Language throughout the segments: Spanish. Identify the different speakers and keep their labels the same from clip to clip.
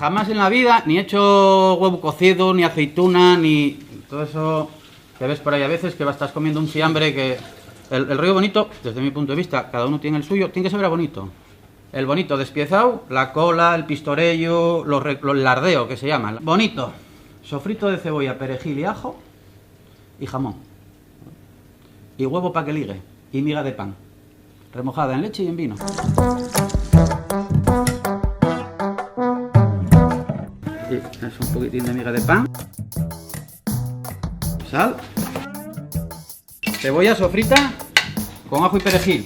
Speaker 1: Jamás en la vida ni he hecho huevo cocido, ni aceituna, ni todo eso que ves por ahí a veces, que estás comiendo un fiambre que... El rollo bonito, desde mi punto de vista, cada uno tiene el suyo, tiene que saber a bonito. El bonito despiezado, la cola, el pistorello, el lardeo que se llama. Bonito, sofrito de cebolla, perejil y ajo y jamón. Y huevo para que ligue, y miga de pan, remojada en leche y en vino. Y es un poquitín de miga de pan, sal, cebolla sofrita con ajo y perejil.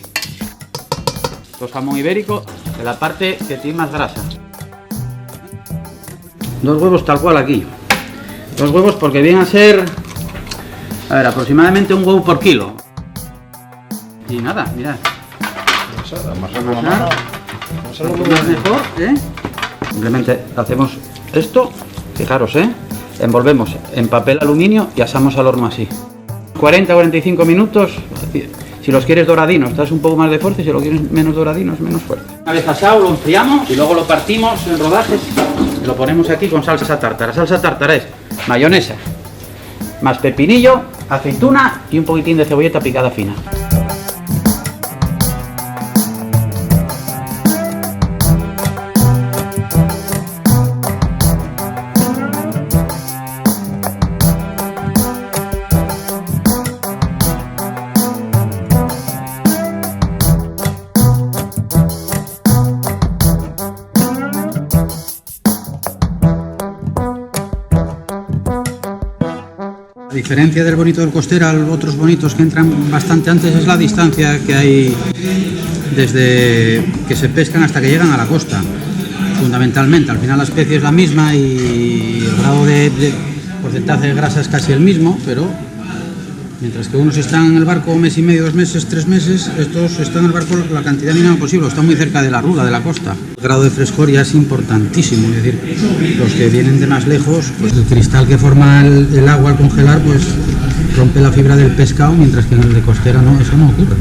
Speaker 1: Esto es jamón ibérico de la parte que tiene más grasa. 2 huevos tal cual aquí. 2 huevos porque vienen a ser, a ver, aproximadamente un huevo por kilo. Y nada, mirad. Amasar mejor, Simplemente hacemos esto, fijaros, envolvemos en papel aluminio y asamos al horno así. 40-45 minutos. Si los quieres doradinos, estás un poco más de fuerza, y si lo quieres menos doradinos, menos fuerte. Una vez asado, lo enfriamos y luego lo partimos en rodajes y lo ponemos aquí con salsa tártara. Salsa tártara es mayonesa, más pepinillo, aceituna y un poquitín de cebolleta picada fina.
Speaker 2: La diferencia del bonito del Costera a otros bonitos que entran bastante antes es la distancia que hay desde que se pescan hasta que llegan a la costa, fundamentalmente. Al final la especie es la misma y el grado de porcentaje de grasa es casi el mismo, pero mientras que unos están en el barco 1 mes y medio, 2 meses, 3 meses, estos están en el barco la cantidad mínima posible, están muy cerca de la ruda, de la costa. El grado de frescor ya es importantísimo, es decir, los que vienen de más lejos, pues el cristal que forma el agua al congelar, pues rompe la fibra del pescado, mientras que en el de Costera no, eso no ocurre.